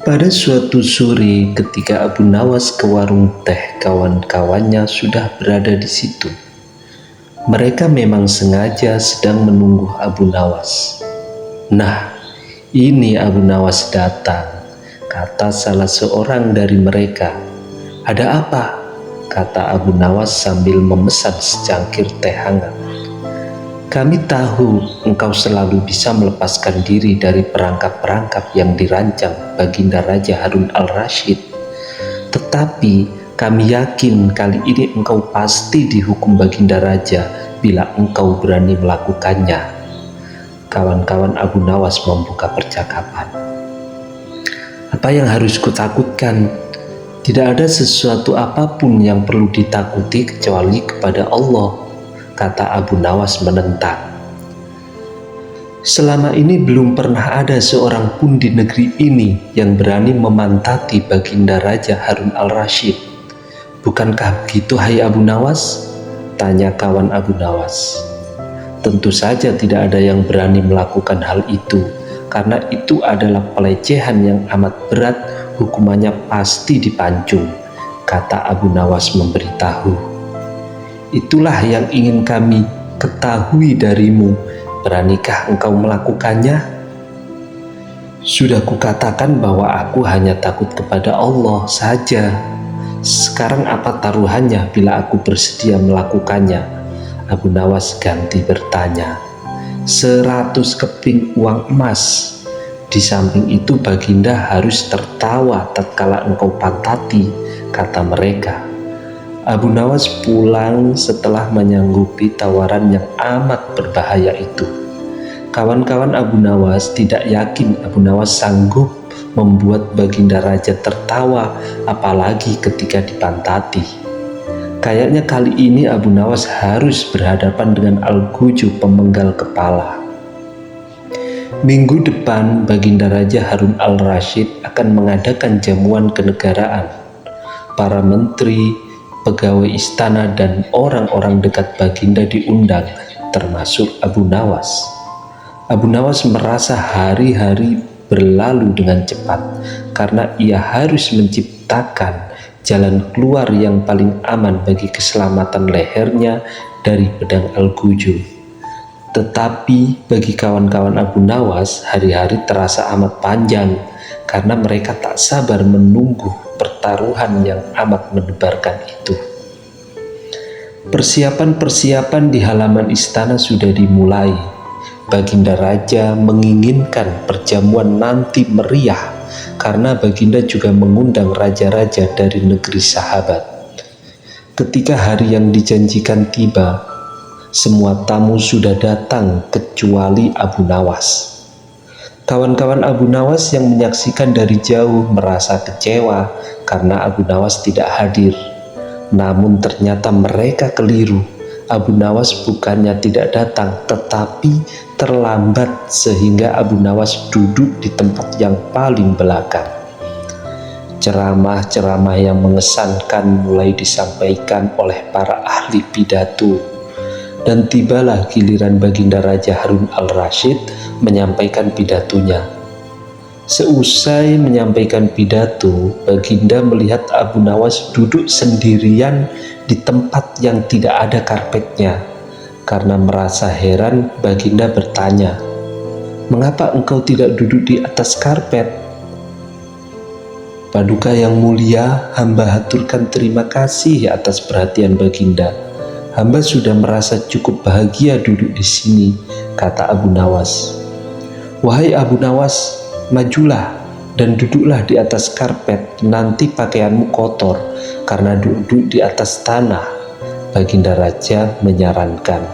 Pada suatu sore ketika Abu Nawas ke warung teh, kawan-kawannya sudah berada di situ. Mereka memang sengaja sedang menunggu Abu Nawas. "Nah, ini Abu Nawas datang," kata salah seorang dari mereka. "Ada apa?" kata Abu Nawas sambil memesan secangkir teh hangat. "Kami tahu engkau selalu bisa melepaskan diri dari perangkap-perangkap yang dirancang Baginda Raja Harun al-Rashid. Tetapi kami yakin kali ini engkau pasti dihukum Baginda Raja bila engkau berani melakukannya." Kawan-kawan Abu Nawas membuka percakapan. "Apa yang harus kutakutkan? Tidak ada sesuatu apapun yang perlu ditakuti kecuali kepada Allah," kata Abu Nawas menentang. "Selama ini belum pernah ada seorang pun di negeri ini yang berani memantati Baginda Raja Harun al-Rashid. Bukankah begitu, hai Abu Nawas?" tanya kawan Abu Nawas. "Tentu saja tidak ada yang berani melakukan hal itu, karena itu adalah pelecehan yang amat berat, hukumannya pasti dipancung," kata Abu Nawas memberitahu. "Itulah yang ingin kami ketahui darimu. Beranikah engkau melakukannya?" "Sudah kukatakan bahwa aku hanya takut kepada Allah saja. Sekarang apa taruhannya bila aku bersedia melakukannya?" Abu Nawas ganti bertanya. "100 keping uang emas. Di samping itu Baginda harus tertawa tatkala engkau pantati," kata mereka. Abu Nawas pulang setelah menyanggupi tawaran yang amat berbahaya itu. Kawan-kawan Abu Nawas tidak yakin Abu Nawas sanggup membuat Baginda Raja tertawa, apalagi ketika dipantati. Kayaknya kali ini Abu Nawas harus berhadapan dengan Al-Guju, pemenggal kepala. Minggu depan Baginda Raja Harun al-Rashid akan mengadakan jamuan kenegaraan. Para menteri, pegawai istana, dan orang-orang dekat Baginda diundang, termasuk Abu Nawas. Abu Nawas merasa hari-hari berlalu dengan cepat karena ia harus menciptakan jalan keluar yang paling aman bagi keselamatan lehernya dari pedang Al-Guju. Tetapi bagi kawan-kawan Abu Nawas, hari-hari terasa amat panjang karena mereka tak sabar menunggu pertaruhan yang amat mendebarkan itu. Persiapan-persiapan di halaman istana sudah dimulai. Baginda Raja menginginkan perjamuan nanti meriah karena Baginda juga mengundang raja-raja dari negeri sahabat. Ketika hari yang dijanjikan tiba, semua tamu sudah datang kecuali Abu Nawas. Kawan-kawan Abu Nawas yang menyaksikan dari jauh merasa kecewa karena Abu Nawas tidak hadir. Namun ternyata mereka keliru. Abu Nawas bukannya tidak datang, tetapi terlambat sehingga Abu Nawas duduk di tempat yang paling belakang. Ceramah-ceramah yang mengesankan mulai disampaikan oleh para ahli pidato, dan tibalah giliran Baginda Raja Harun al-Rashid menyampaikan pidatonya. Seusai menyampaikan pidato, Baginda melihat Abu Nawas duduk sendirian di tempat yang tidak ada karpetnya. Karena merasa heran, Baginda bertanya, "Mengapa engkau tidak duduk di atas karpet?" "Paduka yang mulia, hamba haturkan terima kasih atas perhatian Baginda. Hamba sudah merasa cukup bahagia duduk di sini," kata Abu Nawas. "Wahai Abu Nawas, majulah dan duduklah di atas karpet, nanti pakaianmu kotor karena duduk di atas tanah," Baginda Raja menyarankan.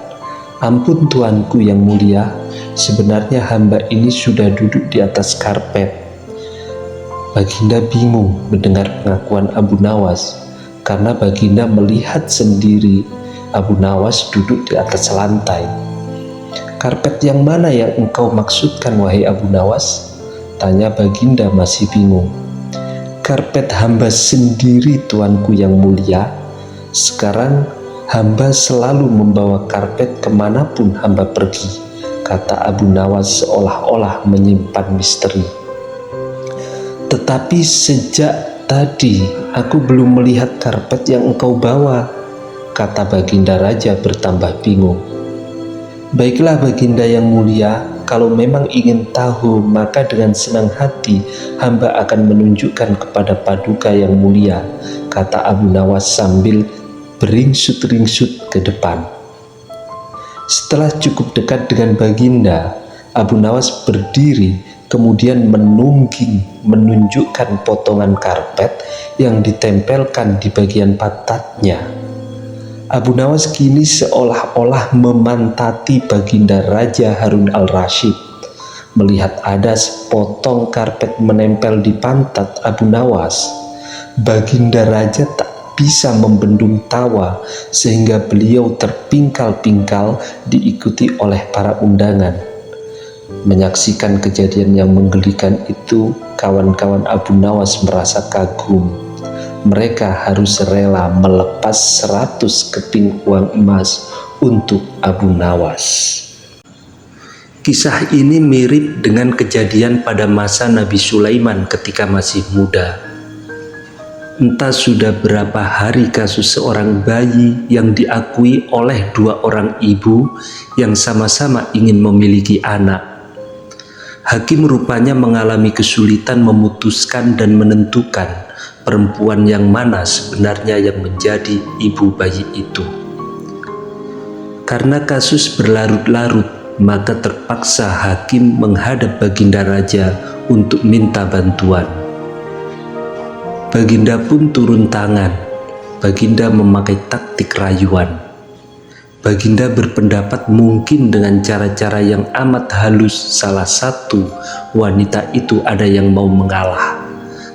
"Ampun tuanku yang mulia, sebenarnya hamba ini sudah duduk di atas karpet." Baginda bingung mendengar pengakuan Abu Nawas, karena Baginda melihat sendiri Abu Nawas duduk di atas lantai. "Karpet yang mana yang engkau maksudkan, wahai Abu Nawas?" tanya Baginda masih bingung. "Karpet hamba sendiri, tuanku yang mulia. Sekarang hamba selalu membawa karpet kemanapun hamba pergi," kata Abu Nawas seolah-olah menyimpan misteri. Tetapi sejak tadi aku belum melihat karpet yang engkau bawa, kata Baginda Raja bertambah bingung. Baiklah Baginda yang mulia, kalau memang ingin tahu maka dengan senang hati hamba akan menunjukkan kepada Paduka yang mulia, kata Abu Nawas sambil beringsut-ringsut ke depan. Setelah cukup dekat dengan Baginda, Abu Nawas berdiri kemudian menunjukkan potongan karpet yang ditempelkan di bagian pantatnya. Abu Nawas kini seolah-olah memantati Baginda Raja Harun al-Rasyid. Melihat ada sepotong karpet menempel di pantat Abu Nawas, Baginda Raja tak bisa membendung tawa sehingga beliau terpingkal-pingkal diikuti oleh para undangan. Menyaksikan kejadian yang menggelikan itu, kawan-kawan Abu Nawas merasa kagum. Mereka harus rela melepas 100 keping uang emas untuk Abu Nawas. Kisah ini mirip dengan kejadian pada masa Nabi Sulaiman ketika masih muda. Entah sudah berapa hari kasus seorang bayi yang diakui oleh 2 orang ibu yang sama-sama ingin memiliki anak. Hakim rupanya mengalami kesulitan memutuskan dan menentukan perempuan yang mana sebenarnya yang menjadi ibu bayi itu. Karena kasus berlarut-larut, maka terpaksa hakim menghadap Baginda Raja untuk minta bantuan. Baginda pun turun tangan. Baginda memakai taktik rayuan. Baginda berpendapat mungkin dengan cara-cara yang amat halus salah satu wanita itu ada yang mau mengalah.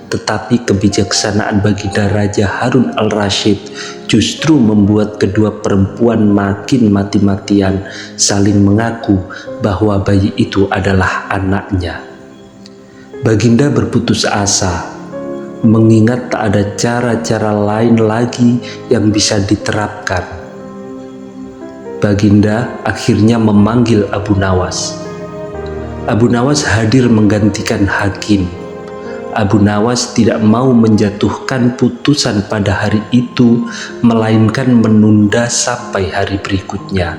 Tetapi kebijaksanaan Baginda Raja Harun al-Rasyid justru membuat kedua perempuan makin mati-matian saling mengaku bahwa bayi itu adalah anaknya. Baginda berputus asa, mengingat tak ada cara-cara lain lagi yang bisa diterapkan. Baginda akhirnya memanggil Abu Nawas. Abu Nawas hadir menggantikan hakim. Abu Nawas tidak mau menjatuhkan putusan pada hari itu, melainkan menunda sampai hari berikutnya.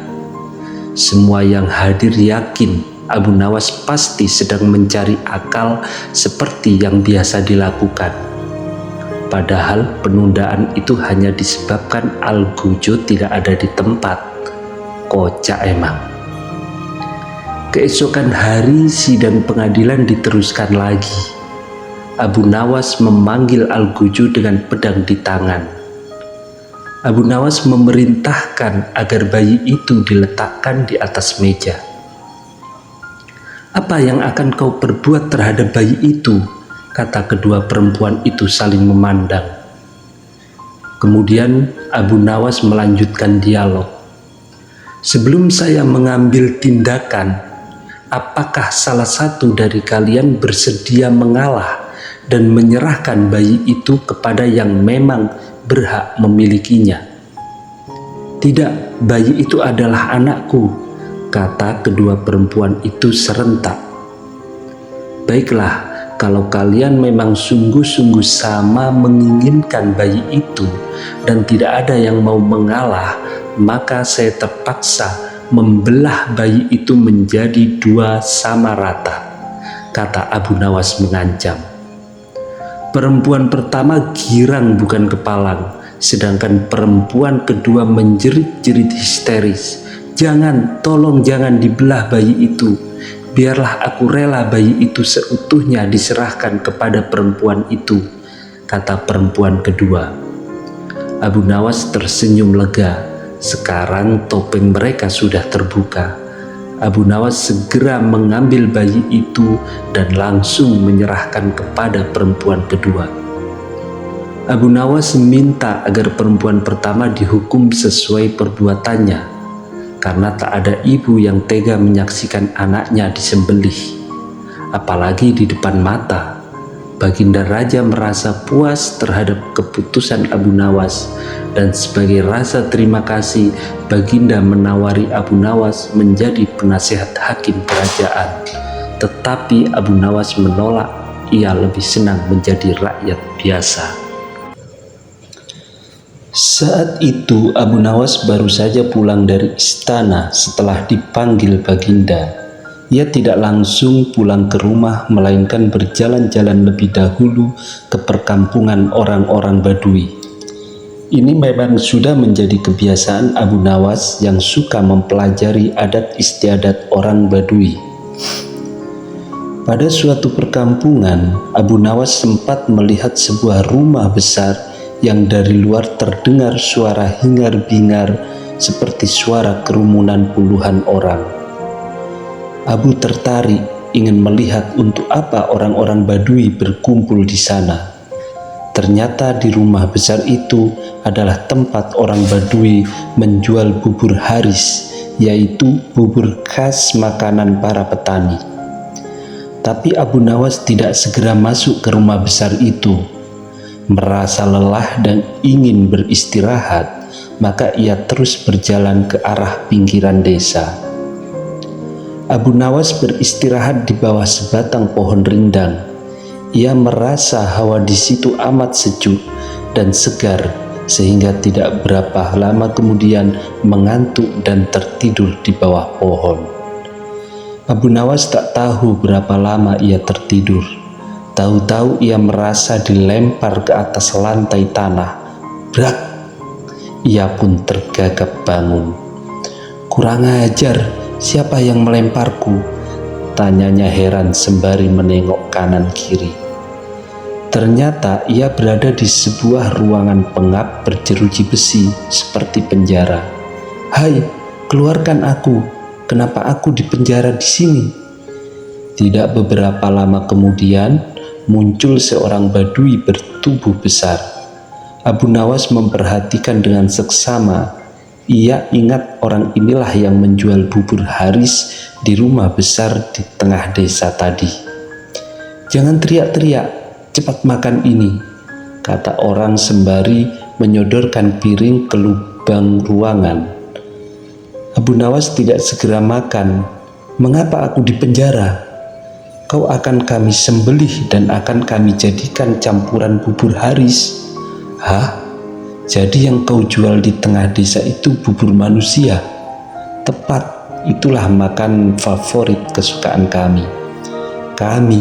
Semua yang hadir yakin Abu Nawas pasti sedang mencari akal seperti yang biasa dilakukan. Padahal penundaan itu hanya disebabkan Al-Gujo tidak ada di tempat. Kocak emang. Keesokan hari sidang pengadilan diteruskan lagi. Abu Nawas memanggil Al-Gujo dengan pedang di tangan. Abu Nawas memerintahkan agar bayi itu diletakkan di atas meja. "Apa yang akan kau perbuat terhadap bayi itu?" kata kedua perempuan itu saling memandang. Kemudian Abu Nawas melanjutkan dialog. "Sebelum saya mengambil tindakan, apakah salah satu dari kalian bersedia mengalah dan menyerahkan bayi itu kepada yang memang berhak memilikinya?" "Tidak, bayi itu adalah anakku," kata kedua perempuan itu serentak. "Baiklah, kalau kalian memang sungguh-sungguh sama menginginkan bayi itu dan tidak ada yang mau mengalah, maka saya terpaksa membelah bayi itu menjadi 2 sama rata," kata Abu Nawas mengancam. Perempuan pertama girang bukan kepalang, sedangkan perempuan kedua menjerit-jerit histeris. "Jangan, tolong jangan dibelah bayi itu. Biarlah aku rela bayi itu seutuhnya diserahkan kepada perempuan itu," kata perempuan kedua. Abu Nawas tersenyum lega. Sekarang topeng mereka sudah terbuka. Abu Nawas segera mengambil bayi itu dan langsung menyerahkan kepada perempuan kedua. Abu Nawas minta agar perempuan pertama dihukum sesuai perbuatannya, karena tak ada ibu yang tega menyaksikan anaknya disembelih, apalagi di depan mata. Baginda Raja merasa puas terhadap keputusan Abu Nawas, dan sebagai rasa terima kasih, Baginda menawari Abu Nawas menjadi penasihat hakim kerajaan. Tetapi Abu Nawas menolak ia lebih senang menjadi rakyat biasa. Saat itu Abu Nawas baru saja pulang dari istana setelah dipanggil Baginda. Ia tidak langsung pulang ke rumah, melainkan berjalan-jalan lebih dahulu ke perkampungan orang-orang Badui. Ini memang sudah menjadi kebiasaan Abu Nawas yang suka mempelajari adat istiadat orang Badui. Pada suatu perkampungan, Abu Nawas sempat melihat sebuah rumah besar yang dari luar terdengar suara hingar-bingar seperti suara kerumunan puluhan orang. Abu tertarik ingin melihat untuk apa orang-orang Badui berkumpul di sana. Ternyata di rumah besar itu adalah tempat orang Badui menjual bubur haris, yaitu bubur khas makanan para petani. Tapi Abu Nawas tidak segera masuk ke rumah besar itu. Merasa lelah dan ingin beristirahat, maka ia terus berjalan ke arah pinggiran desa. Abu Nawas beristirahat di bawah sebatang pohon rindang. Ia merasa hawa di situ amat sejuk dan segar, sehingga tidak berapa lama kemudian mengantuk dan tertidur di bawah pohon. Abu Nawas tak tahu berapa lama ia tertidur. Tahu-tahu ia merasa dilempar ke atas lantai tanah. Brak! Ia pun tergagap bangun. "Kurang ajar! Siapa yang melemparku?" tanyanya heran sembari menengok kanan kiri. Ternyata ia berada di sebuah ruangan pengap berjeruji besi seperti penjara. "Hai, keluarkan aku! Kenapa aku dipenjara di sini?" Tidak beberapa lama kemudian muncul seorang Badui bertubuh besar. Abu Nawas memperhatikan dengan seksama. Ia ingat orang inilah yang menjual bubur haris di rumah besar di tengah desa tadi. "Jangan teriak-teriak, cepat makan ini," kata orang sembari menyodorkan piring ke lubang ruangan. Abu Nawas tidak segera makan. "Mengapa aku dipenjara? Kau akan kami sembelih dan akan kami jadikan campuran bubur haris." "Hah? Jadi yang kau jual di tengah desa itu bubur manusia?" "Tepat, itulah makan favorit kesukaan kami." "Kami?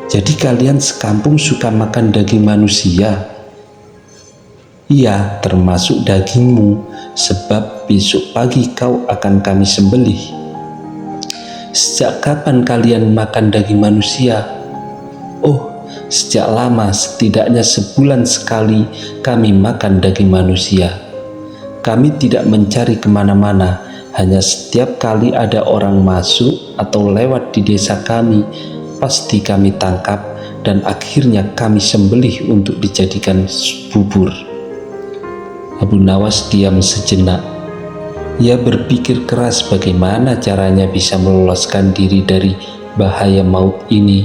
Jadi kalian sekampung suka makan daging manusia?" "Iya, termasuk dagingmu, sebab besok pagi kau akan kami sembelih." "Sejak kapan kalian makan daging manusia?" "Oh, sejak lama, setidaknya sebulan sekali kami makan daging manusia. Kami tidak mencari kemana-mana, hanya setiap kali ada orang masuk atau lewat di desa kami, pasti kami tangkap dan akhirnya kami sembelih untuk dijadikan bubur." Abu Nawas diam sejenak. Ia berpikir keras bagaimana caranya bisa meloloskan diri dari bahaya maut ini.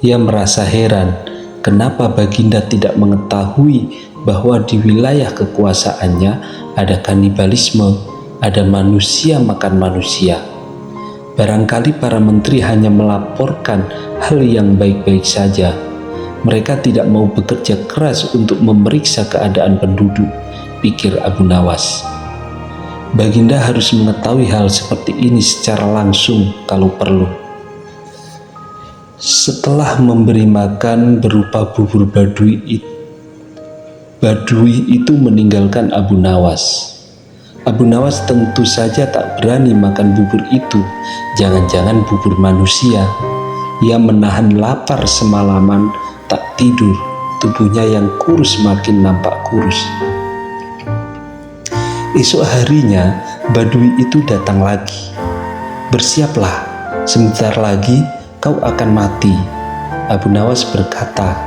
Ia merasa heran kenapa Baginda tidak mengetahui bahwa di wilayah kekuasaannya ada kanibalisme, ada manusia makan manusia. Barangkali para menteri hanya melaporkan hal yang baik-baik saja. Mereka tidak mau bekerja keras untuk memeriksa keadaan penduduk, pikir Abu Nawas. Baginda harus mengetahui hal seperti ini secara langsung kalau perlu. Setelah memberi makan berupa bubur Badui itu meninggalkan Abu Nawas. Abu Nawas tentu saja tak berani makan bubur itu, jangan-jangan bubur manusia. Ia menahan lapar semalaman, tak tidur, tubuhnya yang kurus makin nampak kurus. Esok harinya, Badui itu datang lagi. "Bersiaplah, sebentar lagi kau akan mati." Abu Nawas berkata,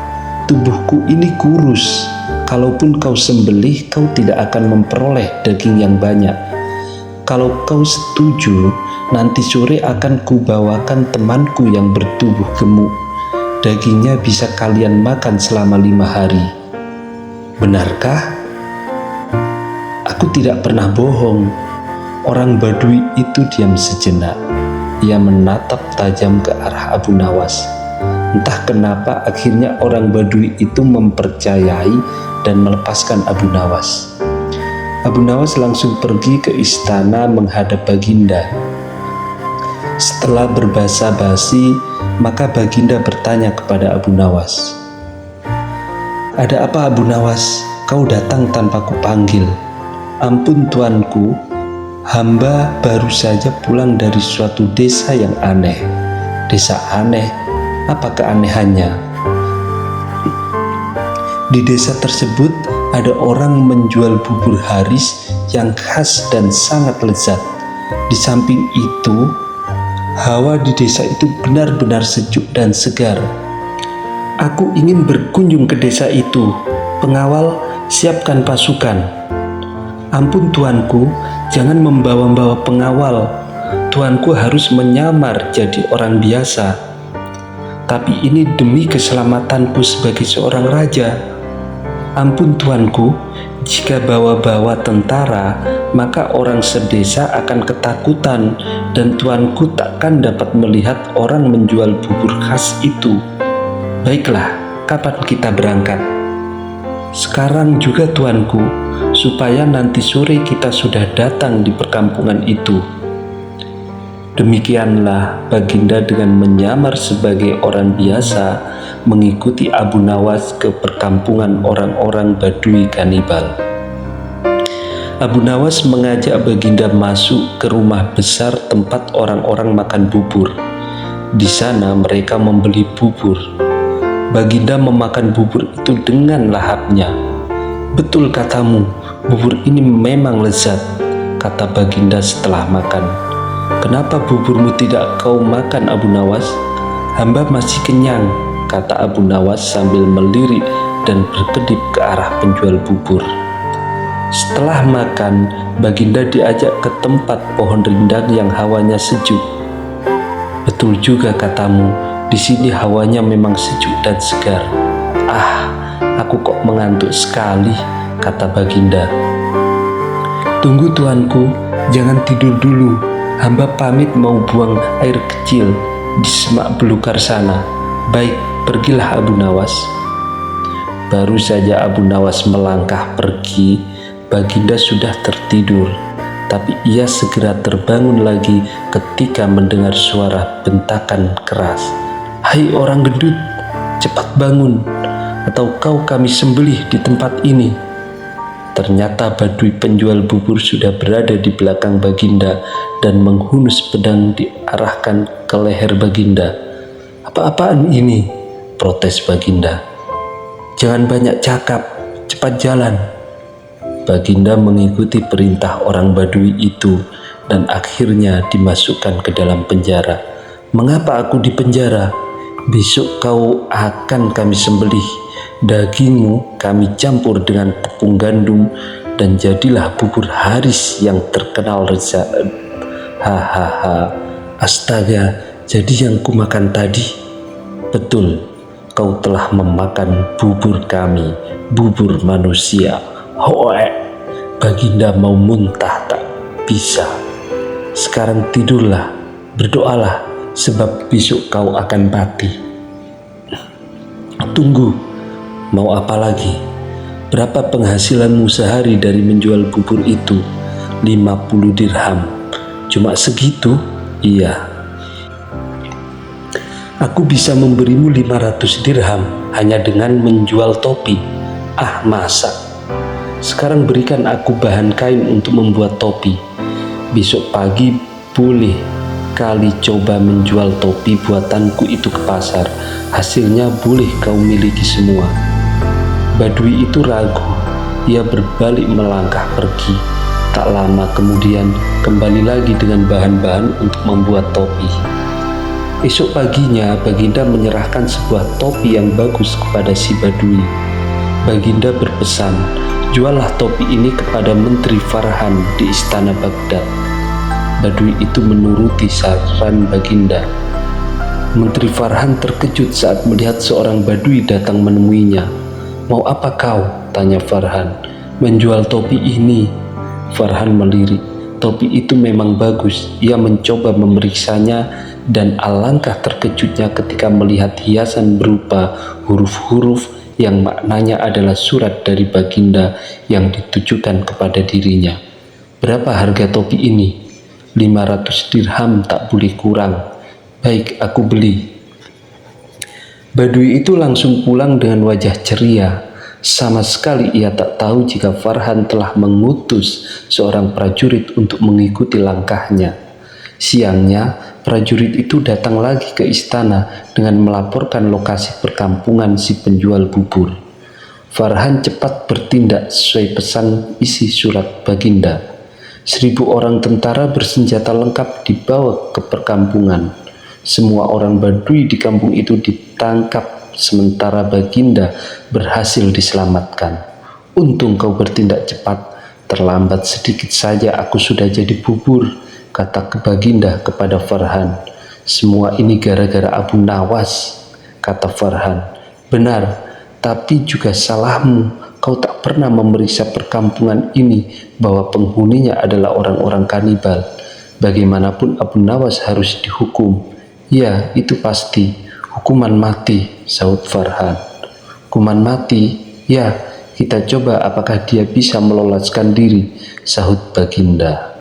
"Tubuhku ini kurus. Kalaupun kau sembelih, kau tidak akan memperoleh daging yang banyak. Kalau kau setuju, nanti sore akan kubawakan temanku yang bertubuh gemuk. Dagingnya bisa kalian makan selama 5 hari. Benarkah?" "Aku tidak pernah bohong." Orang Badui itu diam sejenak. Ia menatap tajam ke arah Abu Nawas. Entah kenapa akhirnya orang Badui itu mempercayai dan melepaskan Abu Nawas. Abu Nawas langsung pergi ke istana menghadap Baginda. Setelah berbasa-basi, maka Baginda bertanya kepada Abu Nawas, "Ada apa Abu Nawas? Kau datang tanpa kupanggil." "Ampun tuanku, hamba baru saja pulang dari suatu desa yang aneh." "Desa aneh? Apa keanehannya?" "Di desa tersebut ada orang menjual bubur haris yang khas dan sangat lezat. Di samping itu, hawa di desa itu benar-benar sejuk dan segar. Aku ingin berkunjung ke desa itu. Pengawal, siapkan pasukan." "Ampun tuanku, jangan membawa-bawa pengawal. Tuanku harus menyamar jadi orang biasa. Tapi ini demi keselamatanku sebagai seorang raja." "Ampun tuanku, jika bawa-bawa tentara, maka orang sedesa akan ketakutan dan tuanku takkan dapat melihat orang menjual bubur khas itu." "Baiklah, kapan kita berangkat?" "Sekarang juga tuanku, supaya nanti sore kita sudah datang di perkampungan itu." Demikianlah Baginda dengan menyamar sebagai orang biasa mengikuti Abu Nawas ke perkampungan orang-orang Badui kanibal. Abu Nawas mengajak Baginda masuk ke rumah besar tempat orang-orang makan bubur. Di sana mereka membeli bubur. Baginda memakan bubur itu dengan lahapnya. "Betul katamu, bubur ini memang lezat," kata Baginda setelah makan. "Kenapa buburmu tidak kau makan Abu Nawas?" "Hamba masih kenyang," kata Abu Nawas sambil melirik dan berkedip ke arah penjual bubur. Setelah makan, Baginda diajak ke tempat pohon rindang yang hawanya sejuk. "Betul juga katamu, di sini hawanya memang sejuk dan segar." "Ah, aku kok mengantuk sekali," kata Baginda. "Tunggu tuanku, jangan tidur dulu. Hamba pamit mau buang air kecil di semak belukar sana." "Baik, pergilah Abu Nawas." Baru saja Abu Nawas melangkah pergi, Baginda sudah tertidur. Tapi ia segera terbangun lagi ketika mendengar suara bentakan keras. "Hai orang gendut, cepat bangun, atau kau kami sembelih di tempat ini." Ternyata Badui penjual bubur sudah berada di belakang Baginda dan menghunus pedang diarahkan ke leher Baginda. "Apa-apaan ini?" protes Baginda. "Jangan banyak cakap, cepat jalan." Baginda mengikuti perintah orang Badui itu dan akhirnya dimasukkan ke dalam penjara. "Mengapa aku di penjara?" "Besok kau akan kami sembelih. Dagingmu kami campur dengan tepung gandum dan jadilah bubur haris yang terkenal lezat." "Hahaha, astaga, jadi yang kumakan tadi?" "Betul, kau telah memakan bubur kami, bubur manusia." "Hoe, Baginda mau muntah tak bisa. Sekarang tidurlah, berdoalah, sebab besok kau akan mati." "Tunggu, mau apa lagi? Berapa penghasilanmu sehari dari menjual bubur itu?" 50 dirham. "Cuma segitu?" "Iya." "Aku bisa memberimu 500 dirham hanya dengan menjual topi." "Ah, masa? Sekarang berikan aku bahan kain untuk membuat topi. Besok pagi boleh kali coba menjual topi buatanku itu ke pasar. Hasilnya boleh kau miliki semua." Badui itu ragu. Ia berbalik melangkah pergi. Tak lama kemudian kembali lagi dengan bahan-bahan untuk membuat topi. Esok paginya Baginda menyerahkan sebuah topi yang bagus kepada si Badui. Baginda berpesan, "Juallah topi ini kepada Menteri Farhan di istana Baghdad." Badui itu menuruti saran Baginda. Menteri Farhan terkejut saat melihat seorang Badui datang menemuinya. "Mau apa kau?" tanya Farhan. "Menjual topi ini." Farhan melirik. Topi itu memang bagus. Ia mencoba memeriksanya dan alangkah terkejutnya ketika melihat hiasan berupa huruf-huruf yang maknanya adalah surat dari Baginda yang ditujukan kepada dirinya. Berapa harga topi ini? 500 dirham, tak boleh kurang. Baik, aku beli. Badui itu langsung pulang dengan wajah ceria. Sama sekali ia tak tahu jika Farhan telah mengutus seorang prajurit untuk mengikuti langkahnya. Siangnya, prajurit itu datang lagi ke istana dengan melaporkan lokasi perkampungan si penjual bubur. Farhan cepat bertindak sesuai pesan isi surat Baginda. 1.000 orang tentara bersenjata lengkap dibawa ke perkampungan. Semua orang Badui di kampung itu ditangkap, sementara Baginda berhasil diselamatkan. Untung kau bertindak cepat, terlambat sedikit saja aku sudah jadi bubur, kata Baginda kepada Farhan. Semua ini gara-gara Abu Nawas, kata Farhan. Benar, tapi juga salahmu. Kau tak pernah memeriksa perkampungan ini bahwa penghuninya adalah orang-orang kanibal. Bagaimanapun Abu Nawas harus dihukum. Ya, itu pasti. Hukuman mati, sahut Farhan. Hukuman mati? Ya, kita coba apakah dia bisa meloloskan diri, sahut Baginda.